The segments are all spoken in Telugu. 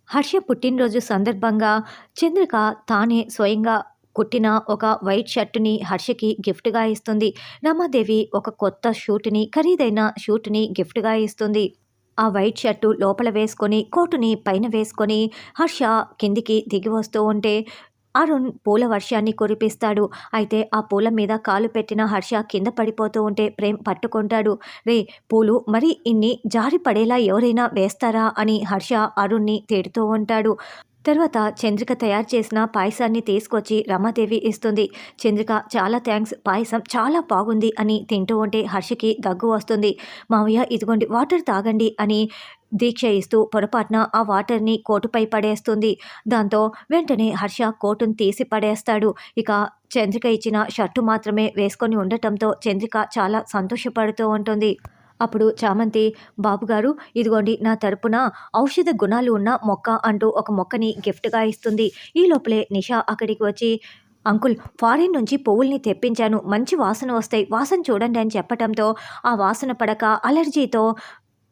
హర్ష పుట్టినరోజు సందర్భంగా చంద్రిక తానే స్వయంగా కుట్టిన ఒక వైట్ షర్టుని హర్షకి గిఫ్ట్‌గా ఇస్తుంది. రమాదేవి ఒక కొత్త షూట్‌ని ఖరీదైన షూట్‌ని గిఫ్ట్‌గా ఇస్తుంది. ఆ వైట్ షర్టు లోపల వేసుకొని, కోటుని పైన వేసుకొని హర్ష కిందికి దిగి వస్తూ ఉంటే అరుణ్ పూల వర్షాన్ని కురిపిస్తాడు. అయితే ఆ పూల మీద కాలు పెట్టిన హర్ష కింద పడిపోతూ ఉంటే ప్రేమ్ పట్టుకుంటాడు. "రేయ్! పూలు మరి ఇన్ని జారి పడేలా ఎవరైనా వేస్తారా?" అని హర్ష అరుణ్‌ని తిడుతూ ఉంటాడు. తర్వాత చంద్రిక తయారు చేసిన పాయసాన్ని తీసుకొచ్చి రమాదేవి ఇస్తుంది. చంద్రిక "చాలా థ్యాంక్స్, పాయసం చాలా బాగుంది" అని తింటూ ఉంటే హర్షకి దగ్గు వస్తుంది. "మావయ్య ఇదిగోండి వాటర్ తాగండి" అని దీక్ష ఇస్తూ పొరపాటున ఆ వాటర్‌ని కోటుపై పడేస్తుంది. దాంతో వెంటనే హర్ష కోటుని తీసి పడేస్తాడు. ఇక చంద్రిక ఇచ్చిన షర్టు మాత్రమే వేసుకొని ఉండటంతో చంద్రిక చాలా సంతోషపడుతూ ఉంటుంది. అప్పుడు చామంతి, "బాబుగారు ఇదిగోండి నా తరపున ఔషధ గుణాలు ఉన్న మొక్క" అంటూ ఒక మొక్కని గిఫ్ట్‌గా ఇస్తుంది. ఈ లోపలే నిషా అక్కడికి వచ్చి, "అంకుల్ ఫారిన్ నుంచి పువ్వుల్ని తెప్పించాను. మంచి వాసన వస్తాయి. వాసన చూడండి" అని చెప్పటంతో ఆ వాసన పడక అలర్జీతో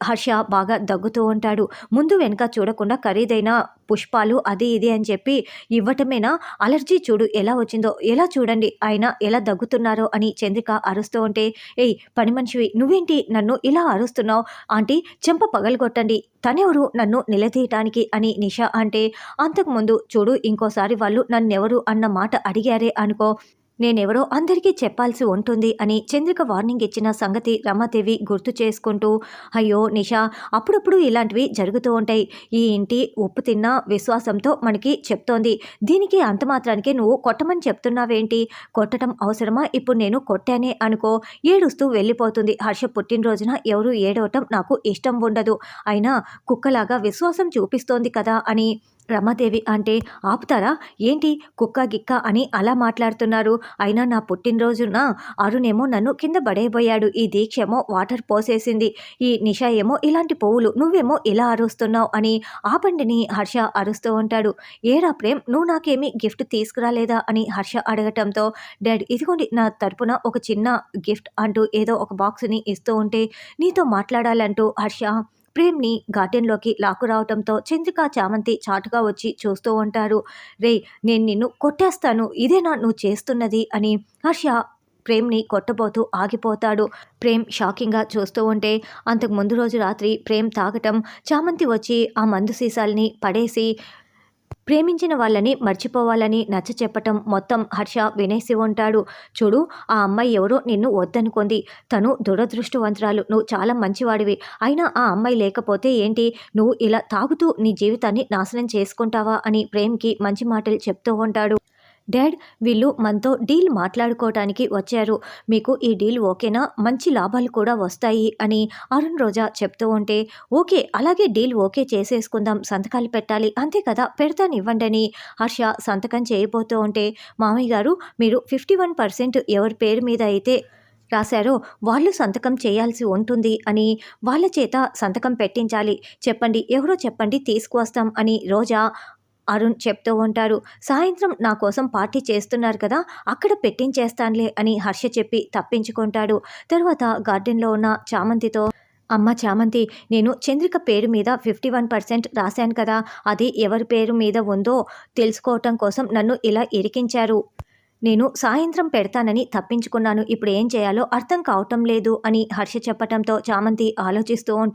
హర్ష బాగా దగ్గుతూ ఉంటాడు. ముందు వెనక చూడకుండా ఖరీదైన పుష్పాలు అది ఇది అని చెప్పి ఇవ్వటమేనా, అలర్జీ చూడు ఎలా వచ్చిందో, ఎలా చూడండి ఆయన ఎలా దగ్గుతున్నారో అని చంద్రిక అరుస్తూ ఉంటే, "ఏయ్ పని మనిషివి నువ్వేంటి నన్ను ఇలా అరుస్తున్నావు? ఆంటీ చెంప పగలగొట్టండి, తనెవరు నన్ను నిలదీయటానికి" అని నిషా అంటే, "అంతకుముందు చూడు ఇంకోసారి వాళ్ళు నన్నెవరు అన్న మాట అడిగారే అనుకో, నేనెవరో అందరికీ చెప్పాల్సి ఉంటుంది" అని చంద్రిక వార్నింగ్ ఇచ్చిన సంగతి రమాదేవి గుర్తు చేసుకుంటూ, "అయ్యో నిషా, అప్పుడప్పుడు ఇలాంటివి జరుగుతూ ఉంటాయి. ఈ ఇంటి ఉప్పు తిన్న విశ్వాసంతో మనకి చెప్తోంది. దీనికి అంత మాత్రానికే నువ్వు కొట్టమని చెప్తున్నావేంటి? కొట్టడం అవసరమా? ఇప్పుడు నేను కొట్టానే అనుకో ఏడుస్తూ వెళ్ళిపోతుంది. హర్ష పుట్టినరోజున ఎవరు ఏడవటం నాకు ఇష్టం ఉండదు. అయినా కుక్కలాగా విశ్వాసం చూపిస్తోంది కదా" అని రమాదేవి అంటే, "ఆపుతారా ఏంటి కుక్క గిక్క అని అలా మాట్లాడుతున్నారు? అయినా నా పుట్టినరోజున అరుణేమో నన్ను కింద పడేయబోయాడు. ఈ దీక్షేమో వాటర్ పోసేసింది. ఈ నిషా ఏమో ఇలాంటి పువ్వులు, నువ్వేమో ఇలా అరుస్తున్నావు" అని ఆపండిని హర్ష అరుస్తూ ఉంటాడు. "ఏరా ప్రేమ్ నువ్వు నాకేమీ గిఫ్ట్ తీసుకురాలేదా?" అని హర్ష అడగటంతో, "డాడ్ ఇదిగోండి నా తరపున ఒక చిన్న గిఫ్ట్" అంటూ ఏదో ఒక బాక్స్‌ని ఇస్తూ ఉంటే, "నీతో మాట్లాడాలంటూ హర్ష ప్రేమ్‌ని గార్డెన్‌లోకి లాక్కురావటంతో చంద్రిక, చామంతి చాటుగా వచ్చి చూస్తూ ఉంటారు. "రేయ్ నేను నిన్ను కొట్టేస్తాను, ఇదేనా నువ్వు చేస్తున్నది" అని హర్ష ప్రేమ్‌ని కొట్టబోతూ ఆగిపోతాడు. ప్రేమ్ షాకింగ్‌గా చూస్తూ ఉంటే అంతకు ముందు రోజు రాత్రి ప్రేమ్ తాగటం, చామంతి వచ్చి ఆ మందు సీసాల్ని పడేసి ప్రేమించిన వాళ్ళని మర్చిపోవాలని నచ్చచెప్పటం మొత్తం హర్ష వినేసి ఉంటాడు. "చూడు ఆ అమ్మాయి ఎవరో నిన్ను వద్దనుకుంది. తను దురదృష్టవంతురాలు. నువ్వు చాలా మంచివాడివి. అయినా ఆ అమ్మాయి లేకపోతే ఏంటి? నువ్వు ఇలా తాగుతూ నీ జీవితాన్ని నాశనం చేసుకుంటావా" అని ప్రేమ్‌కి మంచి మాటలు చెప్తూ ఉంటాడు. "డాడ్ వీళ్ళు మనతో డీల్ మాట్లాడుకోవటానికి వచ్చారు. మీకు ఈ డీల్ ఓకేనా? మంచి లాభాలు కూడా వస్తాయి" అని అరుణ్ రోజా చెప్తూ ఉంటే, "ఓకే అలాగే డీల్ ఓకే చేసేసుకుందాం. సంతకాలు పెట్టాలి అంతే కదా, పెడతానివ్వండని" హర్ష సంతకం చేయబోతూ ఉంటే, "మామయ్య గారు మీరు 51% ఎవరి పేరు మీద అయితే రాశారో వాళ్ళు సంతకం చేయాల్సి ఉంటుంది అని, వాళ్ళ చేత సంతకం పెట్టించాలి. చెప్పండి ఎవరో చెప్పండి తీసుకువస్తాం" అని రోజా అరుణ్ చెప్తూ ఉంటారు. "సాయంత్రం నా కోసం పార్టీ చేస్తున్నారు కదా, అక్కడ పెట్టించేస్తానులే" అని హర్ష చెప్పి తప్పించుకుంటాడు. తర్వాత గార్డెన్‌లో ఉన్న చామంతితో, "అమ్మ చామంతి నేను చంద్రిక పేరు మీద 51% రాశాను కదా, అది ఎవరి పేరు మీద ఉందో తెలుసుకోవటం కోసం నన్ను ఇలా ఇరికించారు. నేను సాయంత్రం పెడతానని తప్పించుకున్నాను. ఇప్పుడు ఏం చేయాలో అర్థం కావటం లేదు" అని హర్ష చెప్పటంతో చామంతి ఆలోచిస్తూ ఉంటుంది.